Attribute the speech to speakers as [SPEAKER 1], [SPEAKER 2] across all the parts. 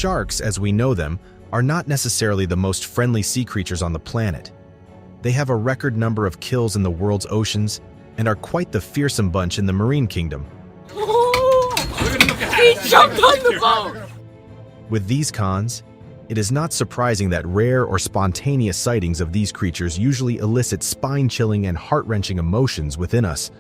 [SPEAKER 1] Sharks, as we know them, are not necessarily the most friendly sea creatures on the planet. They have a record number of kills in the world's oceans and are quite the fearsome bunch in the marine kingdom.
[SPEAKER 2] He jumped on the boat!
[SPEAKER 1] With these cons, it is not surprising that rare or spontaneous sightings of these creatures usually elicit spine-chilling and heart-wrenching emotions within us.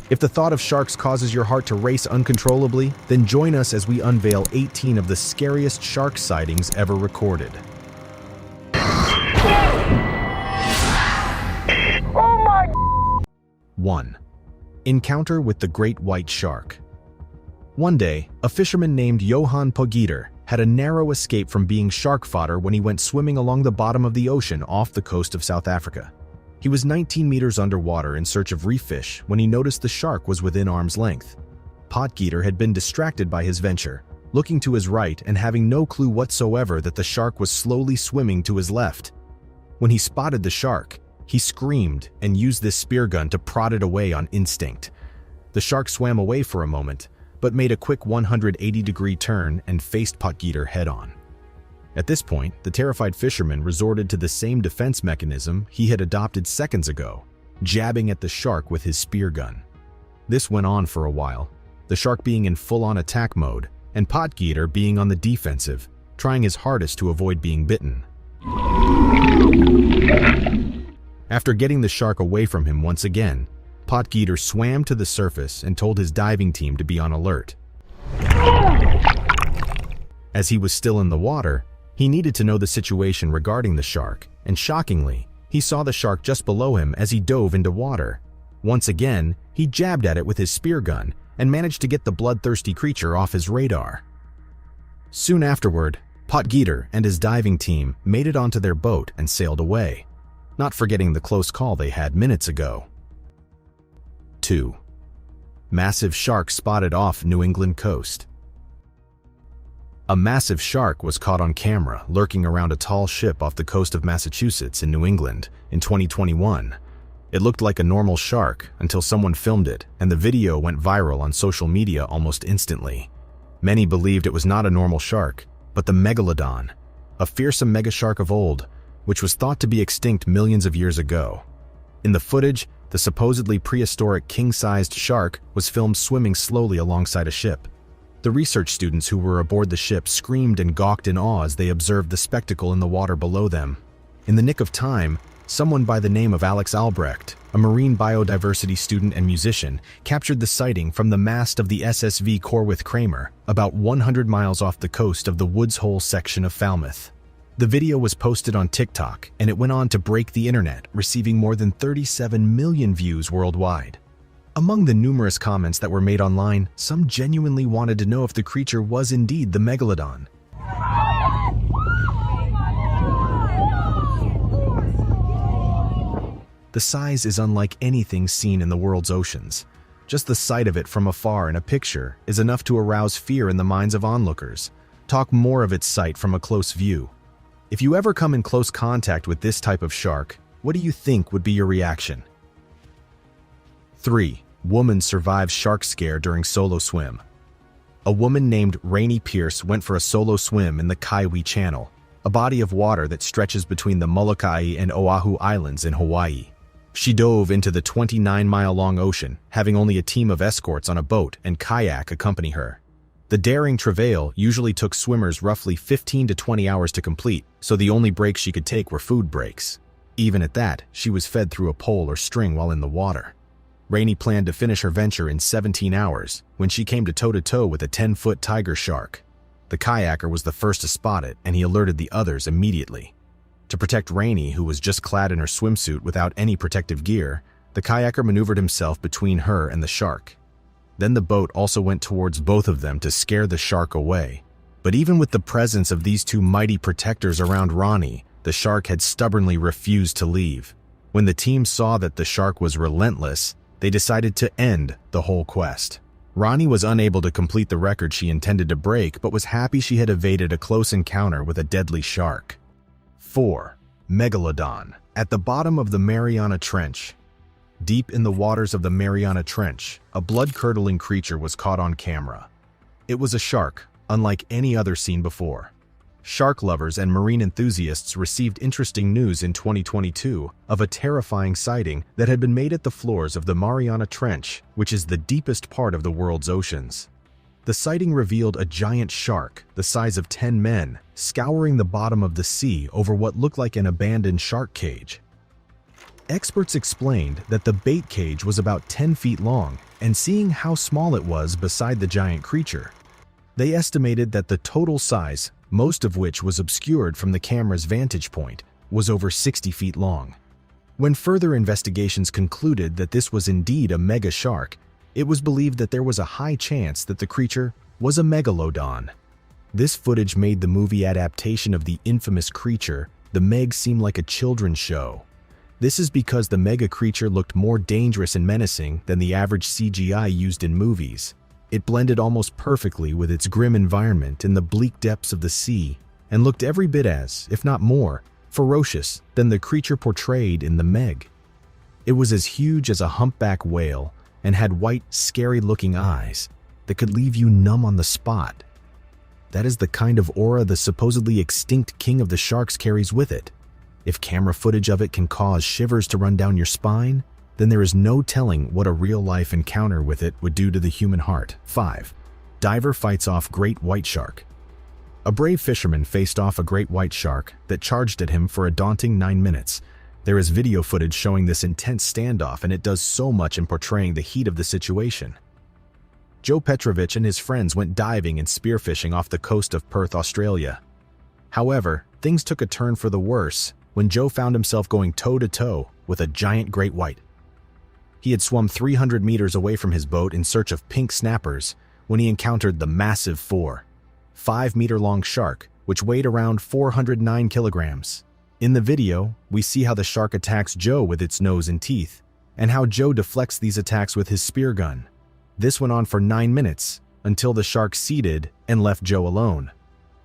[SPEAKER 1] If the thought of sharks causes your heart to race uncontrollably, then join us as we unveil 18 of the scariest shark sightings ever recorded.
[SPEAKER 2] Oh my!
[SPEAKER 1] 1. Encounter with the Great White Shark. One day, a fisherman named Johan Pogieter had a narrow escape from being shark fodder when he went swimming along the bottom of the ocean off the coast of South Africa. He was 19 meters underwater in search of reef fish when he noticed the shark was within arm's length. Pogieter had been distracted by his venture, looking to his right and having no clue whatsoever that the shark was slowly swimming to his left. When he spotted the shark, he screamed and used this spear gun to prod it away on instinct. The shark swam away for a moment, but made a quick 180-degree turn and faced Pogieter head-on. At this point, the terrified fisherman resorted to the same defense mechanism he had adopted seconds ago, jabbing at the shark with his spear gun. This went on for a while, the shark being in full-on attack mode, and Pogieter being on the defensive, trying his hardest to avoid being bitten. After getting the shark away from him once again, Pogieter swam to the surface and told his diving team to be on alert. As he was still in the water, he needed to know the situation regarding the shark, and shockingly, he saw the shark just below him as he dove into water. Once again, he jabbed at it with his spear gun and managed to get the bloodthirsty creature off his radar. Soon afterward, Pogieter and his diving team made it onto their boat and sailed away, not forgetting the close call they had minutes ago. 2. Massive shark spotted off New England coast. A massive shark was caught on camera lurking around a tall ship off the coast of Massachusetts in New England in 2021. It looked like a normal shark until someone filmed it, and the video went viral on social media almost instantly. Many believed it was not a normal shark, but the megalodon, a fearsome megashark of old, which was thought to be extinct millions of years ago. In the footage, the supposedly prehistoric king-sized shark was filmed swimming slowly alongside a ship. The research students who were aboard the ship screamed and gawked in awe as they observed the spectacle in the water below them. In the nick of time, someone by the name of Alex Albrecht, a marine biodiversity student and musician, captured the sighting from the mast of the SSV Corwith Kramer, about 100 miles off the coast of the Woods Hole section of Falmouth. The video was posted on TikTok, and it went on to break the internet, receiving more than 37 million views worldwide. Among the numerous comments that were made online, some genuinely wanted to know if the creature was indeed the megalodon. The size is unlike anything seen in the world's oceans. Just the sight of it from afar in a picture is enough to arouse fear in the minds of onlookers. Talk more of its sight from a close view. If you ever come in close contact with this type of shark, what do you think would be your reaction? 3. Woman survives shark scare during solo swim. A woman named Rainey Pierce went for a solo swim in the Kaiwi Channel, a body of water that stretches between the Molokai and Oahu Islands in Hawaii. She dove into the 29-mile-long ocean, having only a team of escorts on a boat and kayak accompany her. The daring travail usually took swimmers roughly 15 to 20 hours to complete, so the only breaks she could take were food breaks. Even at that, she was fed through a pole or string while in the water. Rainey planned to finish her venture in 17 hours when she came to toe-to-toe with a 10-foot tiger shark. The kayaker was the first to spot it, and he alerted the others immediately. To protect Rainey, who was just clad in her swimsuit without any protective gear, the kayaker maneuvered himself between her and the shark. Then the boat also went towards both of them to scare the shark away. But even with the presence of these two mighty protectors around Ronnie, the shark had stubbornly refused to leave. When the team saw that the shark was relentless, they decided to end the whole quest. Ronnie was unable to complete the record she intended to break, but was happy she had evaded a close encounter with a deadly shark. 4. Megalodon. At the bottom of the Mariana Trench. Deep in the waters of the Mariana Trench, a blood-curdling creature was caught on camera. It was a shark, unlike any other seen before. Shark lovers and marine enthusiasts received interesting news in 2022 of a terrifying sighting that had been made at the floors of the Mariana Trench, which is the deepest part of the world's oceans. The sighting revealed a giant shark, the size of 10 men, scouring the bottom of the sea over what looked like an abandoned shark cage. Experts explained that the bait cage was about 10 feet long, and seeing how small it was beside the giant creature, they estimated that the total size, most of which was obscured from the camera's vantage point, was over 60 feet long. When further investigations concluded that this was indeed a mega shark, it was believed that there was a high chance that the creature was a megalodon. This footage made the movie adaptation of the infamous creature, The Meg, seem like a children's show. This is because the mega creature looked more dangerous and menacing than the average CGI used in movies. It blended almost perfectly with its grim environment in the bleak depths of the sea and looked every bit as, if not more, ferocious than the creature portrayed in The Meg. It was as huge as a humpback whale and had white, scary-looking eyes that could leave you numb on the spot. That is the kind of aura the supposedly extinct king of the sharks carries with it. If camera footage of it can cause shivers to run down your spine, then there is no telling what a real-life encounter with it would do to the human heart. 5. Diver fights off great white shark. A brave fisherman faced off a great white shark that charged at him for a daunting 9 minutes. There is video footage showing this intense standoff, and it does so much in portraying the heat of the situation. Joe Petrovich and his friends went diving and spearfishing off the coast of Perth, Australia. However, things took a turn for the worse when Joe found himself going toe-to-toe with a giant great white. He had swum 300 meters away from his boat in search of pink snappers when he encountered the massive 4.5-meter-long shark, which weighed around 409 kilograms. In the video, we see how the shark attacks Joe with its nose and teeth, and how Joe deflects these attacks with his spear gun. This went on for 9 minutes, until the shark ceded and left Joe alone.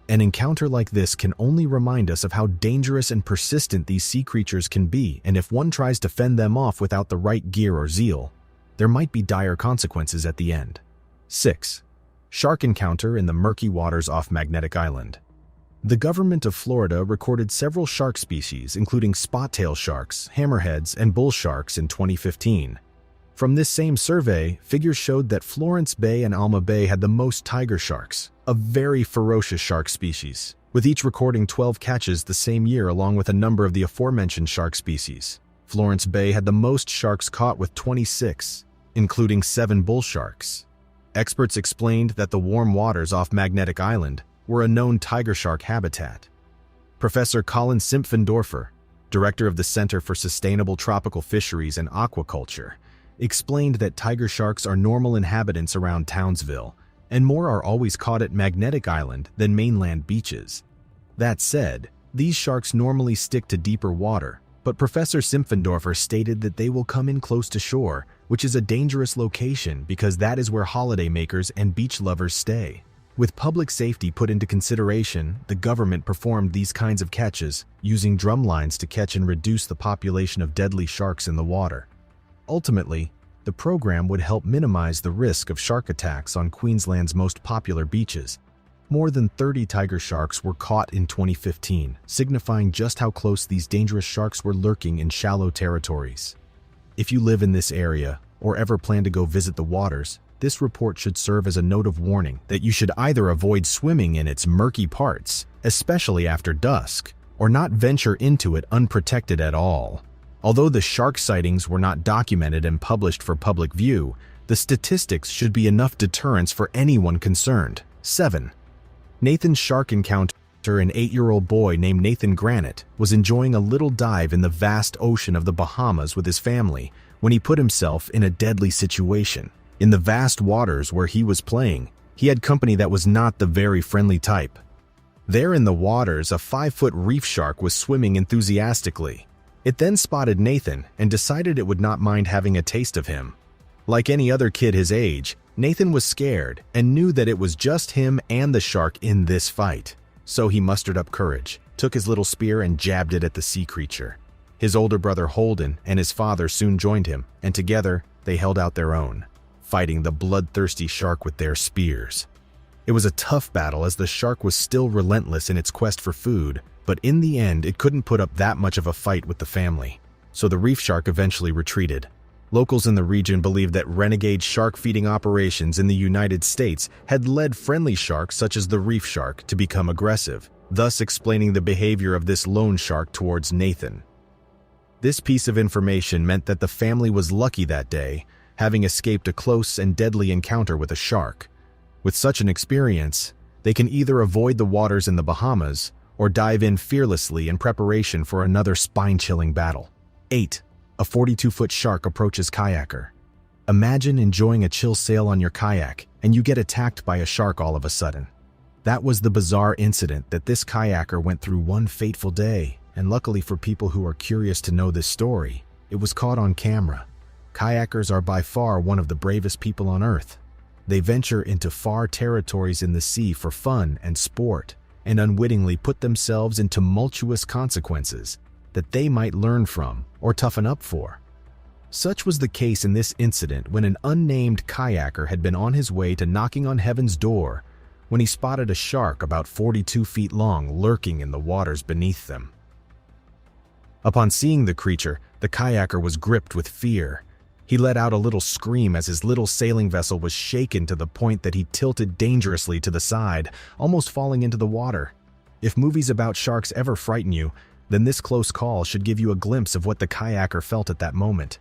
[SPEAKER 1] An encounter like this can only remind us of how dangerous and persistent these sea creatures can be, and if one tries to fend them off without the right gear or zeal, there might be dire consequences at the end. 6. Shark encounter in the murky waters off Magnetic Island. The government of Florida recorded several shark species, including spot-tail sharks, hammerheads, and bull sharks in 2015. From this same survey, figures showed that Florence Bay and Alma Bay had the most tiger sharks, a very ferocious shark species, with each recording 12 catches the same year along with a number of the aforementioned shark species. Florence Bay had the most sharks caught with 26, including 7 bull sharks. Experts explained that the warm waters off Magnetic Island were a known tiger shark habitat. Professor Colin Simpfendorfer, director of the Center for Sustainable Tropical Fisheries and Aquaculture, explained that tiger sharks are normal inhabitants around Townsville, and more are always caught at Magnetic Island than mainland beaches. That said, these sharks normally stick to deeper water, but Professor Simpfendorfer stated that they will come in close to shore, which is a dangerous location because that is where holidaymakers and beach lovers stay. With public safety put into consideration, the government performed these kinds of catches, using drum lines to catch and reduce the population of deadly sharks in the water. Ultimately, the program would help minimize the risk of shark attacks on Queensland's most popular beaches. More than 30 tiger sharks were caught in 2015, signifying just how close these dangerous sharks were lurking in shallow territories. If you live in this area, or ever plan to go visit the waters, this report should serve as a note of warning that you should either avoid swimming in its murky parts, especially after dusk, or not venture into it unprotected at all. Although the shark sightings were not documented and published for public view, the statistics should be enough deterrence for anyone concerned. 7. Nathan's shark encounter. An 8-year-old boy named Nathan Granite was enjoying a little dive in the vast ocean of the Bahamas with his family when he put himself in a deadly situation. In the vast waters where he was playing, he had company that was not the very friendly type. There in the waters, a 5-foot reef shark was swimming enthusiastically. It then spotted Nathan and decided it would not mind having a taste of him. Like any other kid his age, Nathan was scared and knew that it was just him and the shark in this fight. So he mustered up courage, took his little spear and jabbed it at the sea creature. His older brother Holden and his father soon joined him, and together they held out their own, fighting the bloodthirsty shark with their spears. It was a tough battle as the shark was still relentless in its quest for food, but in the end it couldn't put up that much of a fight with the family. So the reef shark eventually retreated. Locals in the region believed that renegade shark feeding operations in the United States had led friendly sharks such as the reef shark to become aggressive, thus explaining the behavior of this lone shark towards Nathan. This piece of information meant that the family was lucky that day, having escaped a close and deadly encounter with a shark. With such an experience, they can either avoid the waters in the Bahamas or dive in fearlessly in preparation for another spine-chilling battle. 8. A 42-foot shark approaches kayaker. Imagine enjoying a chill sail on your kayak and you get attacked by a shark all of a sudden. That was the bizarre incident that this kayaker went through one fateful day, and luckily for people who are curious to know this story, it was caught on camera. Kayakers are by far one of the bravest people on Earth. They venture into far territories in the sea for fun and sport, and unwittingly put themselves in tumultuous consequences that they might learn from or toughen up for. Such was the case in this incident when an unnamed kayaker had been on his way to knocking on heaven's door when he spotted a shark about 42 feet long lurking in the waters beneath them. Upon seeing the creature, the kayaker was gripped with fear. He let out a little scream as his little sailing vessel was shaken to the point that he tilted dangerously to the side, almost falling into the water. If movies about sharks ever frighten you, then this close call should give you a glimpse of what the kayaker felt at that moment.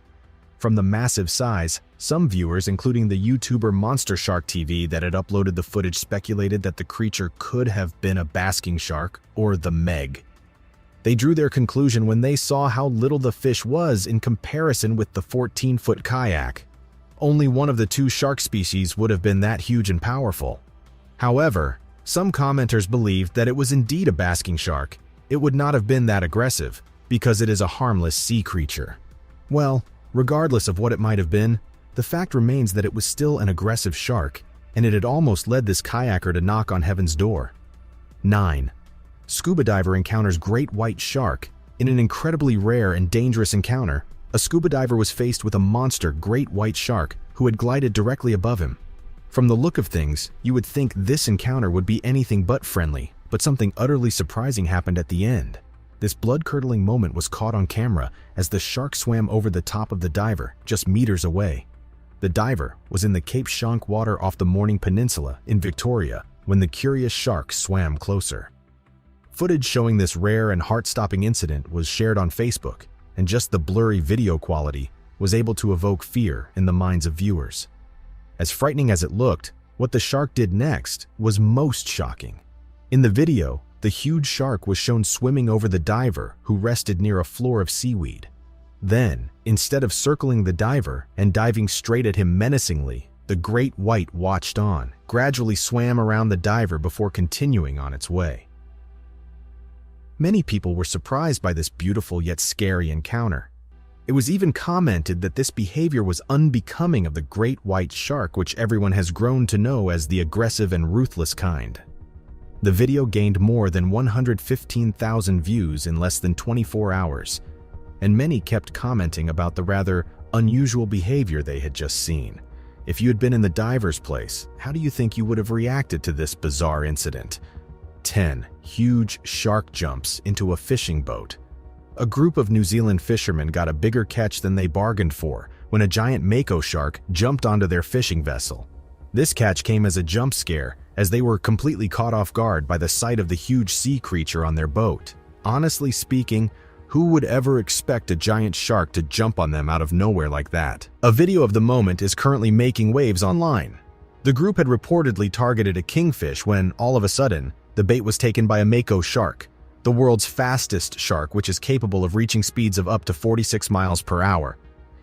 [SPEAKER 1] From the massive size, some viewers, including the YouTuber Monster Shark TV that had uploaded the footage, speculated that the creature could have been a basking shark or the Meg. They drew their conclusion when they saw how little the fish was in comparison with the 14-foot kayak. Only one of the two shark species would have been that huge and powerful. However, some commenters believed that it was indeed a basking shark. It would not have been that aggressive, because it is a harmless sea creature. Well, regardless of what it might have been, the fact remains that it was still an aggressive shark, and it had almost led this kayaker to knock on heaven's door. 9. Scuba diver encounters great white shark. In an incredibly rare and dangerous encounter, a scuba diver was faced with a monster great white shark who had glided directly above him. From the look of things, you would think this encounter would be anything but friendly, but something utterly surprising happened at the end. This blood-curdling moment was caught on camera as the shark swam over the top of the diver, just meters away. The diver was in the Cape Schanck water off the Morning Peninsula in Victoria when the curious shark swam closer. Footage showing this rare and heart-stopping incident was shared on Facebook, and just the blurry video quality was able to evoke fear in the minds of viewers. As frightening as it looked, what the shark did next was most shocking. In the video, the huge shark was shown swimming over the diver who rested near a floor of seaweed. Then, instead of circling the diver and diving straight at him menacingly, the great white watched on, gradually swam around the diver before continuing on its way. Many people were surprised by this beautiful yet scary encounter. It was even commented that this behavior was unbecoming of the great white shark, which everyone has grown to know as the aggressive and ruthless kind. The video gained more than 115,000 views in less than 24 hours, and many kept commenting about the rather unusual behavior they had just seen. If you had been in the diver's place, how do you think you would have reacted to this bizarre incident? 10. Huge shark jumps into a fishing boat. A group of New Zealand fishermen got a bigger catch than they bargained for when a giant mako shark jumped onto their fishing vessel. This catch came as a jump scare, as they were completely caught off guard by the sight of the huge sea creature on their boat. Honestly speaking, who would ever expect a giant shark to jump on them out of nowhere like that? A video of the moment is currently making waves online. The group had reportedly targeted a kingfish when, all of a sudden, the bait was taken by a mako shark, the world's fastest shark, which is capable of reaching speeds of up to 46 miles per hour.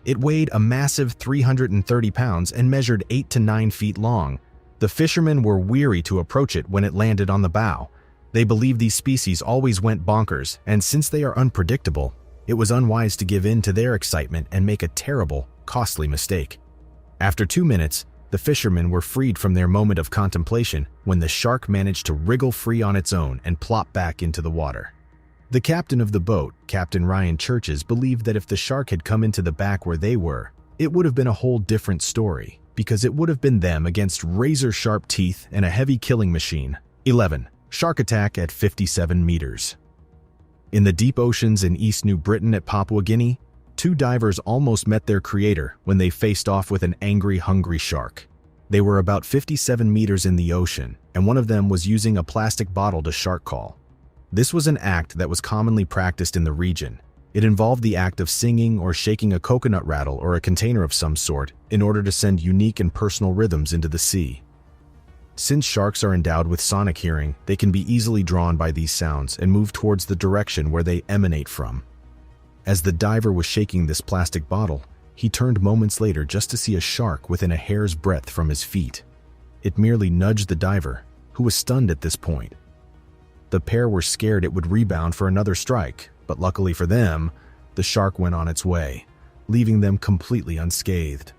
[SPEAKER 1] It weighed a massive 330 pounds and measured 8 to 9 feet long. The fishermen were weary to approach it when it landed on the bow. They believe these species always went bonkers, and since they are unpredictable, it was unwise to give in to their excitement and make a terrible, costly mistake. After 2 minutes, the fishermen were freed from their moment of contemplation when the shark managed to wriggle free on its own and plop back into the water. The captain of the boat, Captain Ryan Churches, believed that if the shark had come into the back where they were, it would have been a whole different story, because it would have been them against razor-sharp teeth and a heavy killing machine. 11. Shark attack at 57 meters. In the deep oceans in East New Britain at Papua Guinea, two divers almost met their creator when they faced off with an angry, hungry shark. They were about 57 meters in the ocean, and one of them was using a plastic bottle to shark call. This was an act that was commonly practiced in the region. It involved the act of singing or shaking a coconut rattle or a container of some sort in order to send unique and personal rhythms into the sea. Since sharks are endowed with sonic hearing, they can be easily drawn by these sounds and move towards the direction where they emanate from. As the diver was shaking this plastic bottle, he turned moments later just to see a shark within a hair's breadth from his feet. It merely nudged the diver, who was stunned at this point. The pair were scared it would rebound for another strike, but luckily for them, the shark went on its way, leaving them completely unscathed.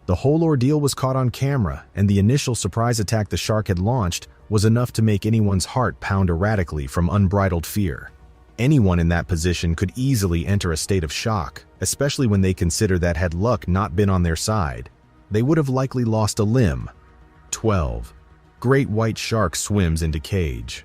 [SPEAKER 1] The whole ordeal was caught on camera, and the initial surprise attack the shark had launched was enough to make anyone's heart pound erratically from unbridled fear. Anyone in that position could easily enter a state of shock, especially when they consider that had luck not been on their side, they would have likely lost a limb. 12. Great white shark swims into cage.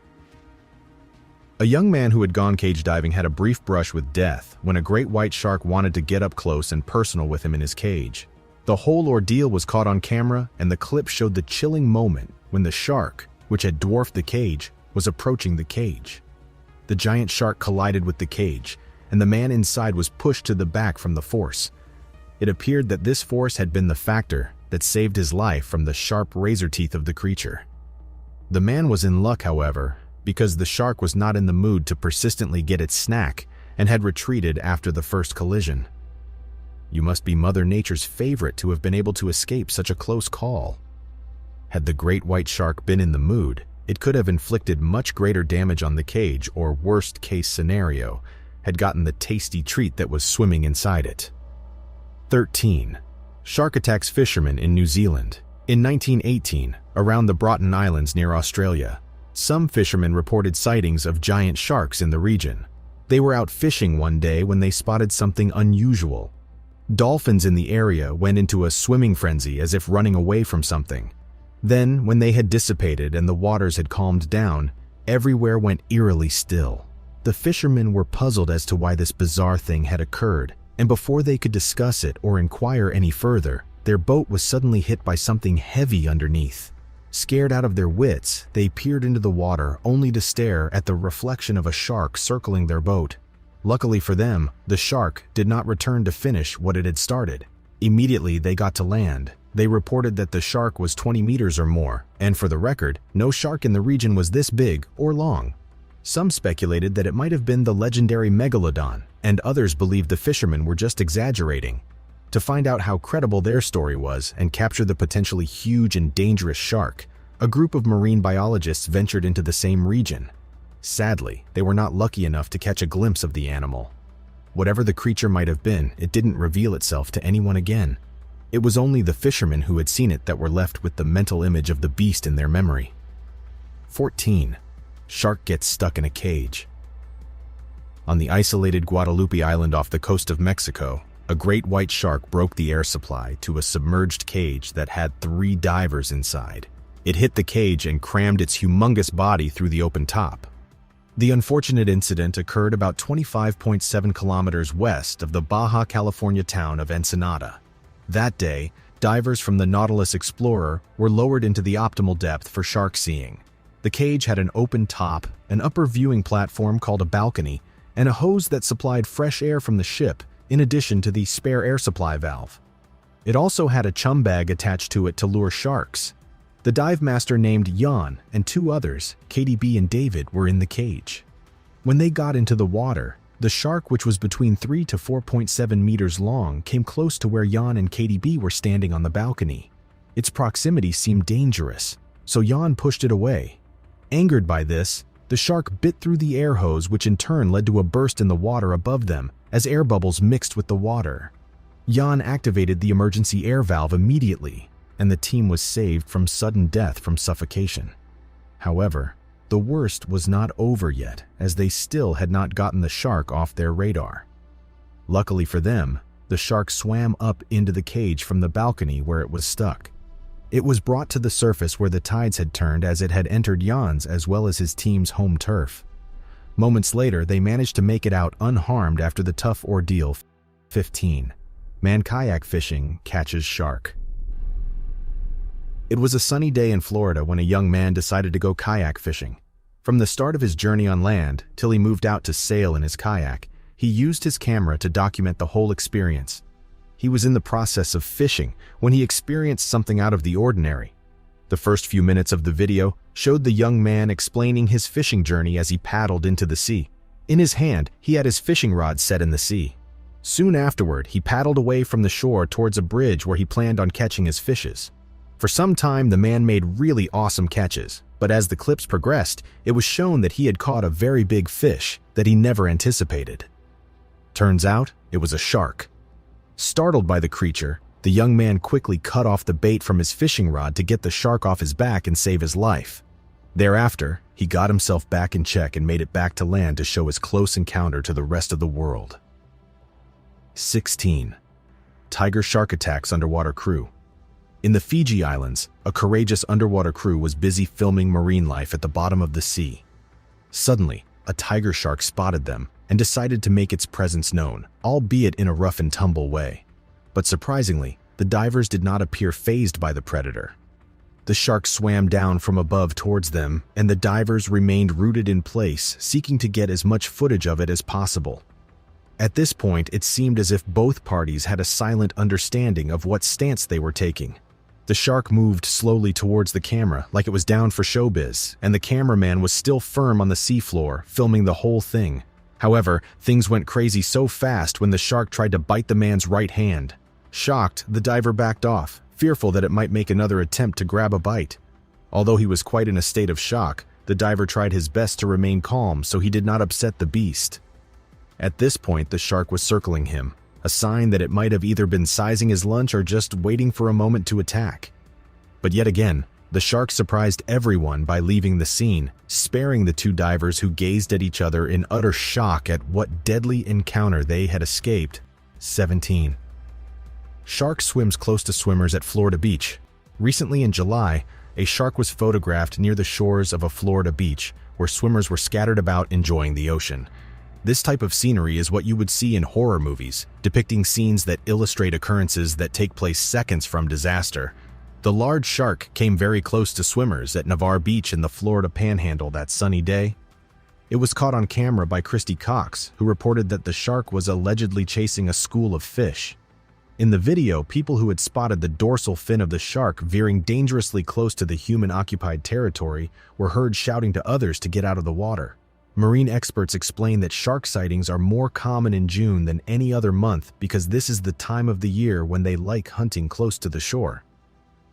[SPEAKER 1] A young man who had gone cage diving had a brief brush with death when a great white shark wanted to get up close and personal with him in his cage. The whole ordeal was caught on camera, and the clip showed the chilling moment when the shark, which had dwarfed the cage, was approaching the cage. The giant shark collided with the cage, and the man inside was pushed to the back from the force. It appeared that this force had been the factor that saved his life from the sharp razor teeth of the creature. The man was in luck, however, because the shark was not in the mood to persistently get its snack and had retreated after the first collision. You must be Mother Nature's favorite to have been able to escape such a close call. Had the great white shark been in the mood, it could have inflicted much greater damage on the cage, or worst-case scenario, had gotten the tasty treat that was swimming inside it. 13. Shark attacks fishermen in New Zealand. In 1918, around the Broughton Islands near Australia, some fishermen reported sightings of giant sharks in the region. They were out fishing one day when they spotted something unusual. Dolphins in the area went into a swimming frenzy as if running away from something. Then, when they had dissipated and the waters had calmed down, everywhere went eerily still. The fishermen were puzzled as to why this bizarre thing had occurred, and before they could discuss it or inquire any further, their boat was suddenly hit by something heavy underneath. Scared out of their wits, they peered into the water only to stare at the reflection of a shark circling their boat. Luckily for them, the shark did not return to finish what it had started. Immediately they got to land. They reported that the shark was 20 meters or more, and for the record, no shark in the region was this big or long. Some speculated that it might have been the legendary megalodon, and others believed the fishermen were just exaggerating. To find out how credible their story was and capture the potentially huge and dangerous shark, a group of marine biologists ventured into the same region. Sadly, they were not lucky enough to catch a glimpse of the animal. Whatever the creature might have been, it didn't reveal itself to anyone again. It was only the fishermen who had seen it that were left with the mental image of the beast in their memory. 14. Shark gets stuck in a cage. On the isolated Guadalupe Island off the coast of Mexico, a great white shark broke the air supply to a submerged cage that had 3 divers inside. It hit the cage and crammed its humongous body through the open top. The unfortunate incident occurred about 25.7 kilometers west of the Baja California town of Ensenada. That day, divers from the Nautilus Explorer were lowered into the optimal depth for shark seeing. The cage had an open top, an upper viewing platform called a balcony, and a hose that supplied fresh air from the ship, in addition to the spare air supply valve. It also had a chum bag attached to it to lure sharks. The dive master named Jan and 2 others, KDB and David, were in the cage. When they got into the water, the shark, which was between 3 to 4.7 meters long, came close to where Jan and KDB were standing on the balcony. Its proximity seemed dangerous, so Jan pushed it away. Angered by this, the shark bit through the air hose, which in turn led to a burst in the water above them as air bubbles mixed with the water. Jan activated the emergency air valve immediately, and the team was saved from sudden death from suffocation. However, the worst was not over yet, as they still had not gotten the shark off their radar. Luckily for them, the shark swam up into the cage from the balcony where it was stuck. It was brought to the surface where the tides had turned as it had entered Jan's as well as his team's home turf. Moments later, they managed to make it out unharmed after the tough ordeal. 15. Man kayak fishing catches shark. It was a sunny day in Florida when a young man decided to go kayak fishing. From the start of his journey on land till he moved out to sail in his kayak, he used his camera to document the whole experience. He was in the process of fishing when he experienced something out of the ordinary. The first few minutes of the video showed the young man explaining his fishing journey as he paddled into the sea. In his hand, he had his fishing rod set in the sea. Soon afterward, he paddled away from the shore towards a bridge where he planned on catching his fishes. For some time, the man made really awesome catches, but as the clips progressed, it was shown that he had caught a very big fish that he never anticipated. Turns out, it was a shark. Startled by the creature, the young man quickly cut off the bait from his fishing rod to get the shark off his back and save his life. Thereafter, he got himself back in check and made it back to land to show his close encounter to the rest of the world. 16. Tiger shark attacks underwater crew. In the Fiji Islands, a courageous underwater crew was busy filming marine life at the bottom of the sea. Suddenly, a tiger shark spotted them and decided to make its presence known, albeit in a rough and tumble way. But surprisingly, the divers did not appear fazed by the predator. The shark swam down from above towards them, and the divers remained rooted in place, seeking to get as much footage of it as possible. At this point, it seemed as if both parties had a silent understanding of what stance they were taking. The shark moved slowly towards the camera like it was down for showbiz, and the cameraman was still firm on the seafloor, filming the whole thing. However, things went crazy so fast when the shark tried to bite the man's right hand. Shocked, the diver backed off, fearful that it might make another attempt to grab a bite. Although he was quite in a state of shock, the diver tried his best to remain calm so he did not upset the beast. At this point, the shark was circling him, a sign that it might have either been sizing his lunch or just waiting for a moment to attack. But yet again, the shark surprised everyone by leaving the scene, sparing the two divers who gazed at each other in utter shock at what deadly encounter they had escaped. 17. Shark swims close to swimmers at Florida beach. Recently in July, a shark was photographed near the shores of a Florida beach where swimmers were scattered about enjoying the ocean. This type of scenery is what you would see in horror movies, depicting scenes that illustrate occurrences that take place seconds from disaster. The large shark came very close to swimmers at Navarre Beach in the Florida Panhandle that sunny day. It was caught on camera by Christy Cox, who reported that the shark was allegedly chasing a school of fish. In the video, people who had spotted the dorsal fin of the shark veering dangerously close to the human-occupied territory were heard shouting to others to get out of the water. Marine experts explain that shark sightings are more common in June than any other month because this is the time of the year when they like hunting close to the shore.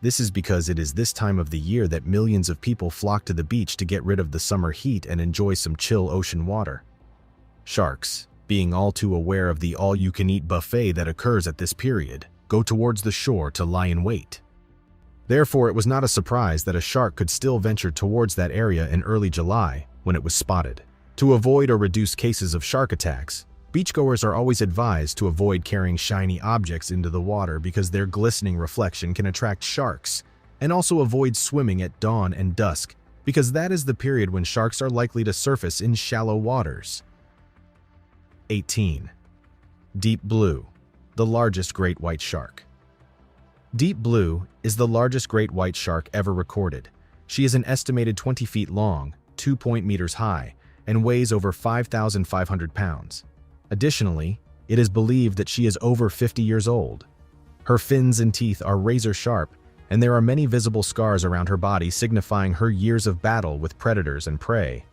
[SPEAKER 1] This is because it is this time of the year that millions of people flock to the beach to get rid of the summer heat and enjoy some chill ocean water. Sharks, being all too aware of the all-you-can-eat buffet that occurs at this period, go towards the shore to lie in wait. Therefore, it was not a surprise that a shark could still venture towards that area in early July when it was spotted. To avoid or reduce cases of shark attacks, beachgoers are always advised to avoid carrying shiny objects into the water because their glistening reflection can attract sharks, and also avoid swimming at dawn and dusk because that is the period when sharks are likely to surface in shallow waters. 18. Deep blue, the largest great white shark. Deep blue is the largest great white shark ever recorded. She is an estimated 20 feet long, 2 meters high, and weighs over 5,500 pounds. Additionally, it is believed that she is over 50 years old. Her fins and teeth are razor sharp, and there are many visible scars around her body signifying her years of battle with predators and prey.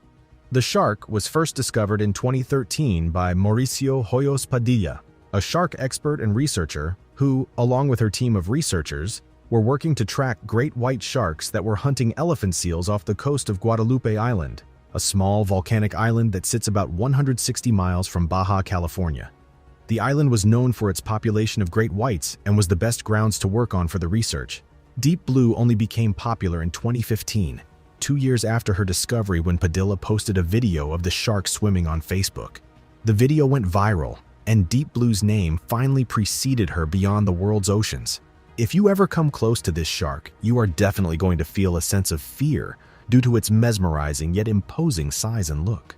[SPEAKER 1] The shark was first discovered in 2013 by Mauricio Hoyos Padilla, a shark expert and researcher who, along with her team of researchers, were working to track great white sharks that were hunting elephant seals off the coast of Guadalupe Island, a small volcanic island that sits about 160 miles from Baja California. The island was known for its population of great whites and was the best grounds to work on for the research. Deep blue only became popular in 2015, 2 years after her discovery when Padilla posted a video of the shark swimming on Facebook. The video went viral, and Deep Blue's name finally preceded her beyond the world's oceans. If you ever come close to this shark, you are definitely going to feel a sense of fear due to its mesmerizing yet imposing size and look.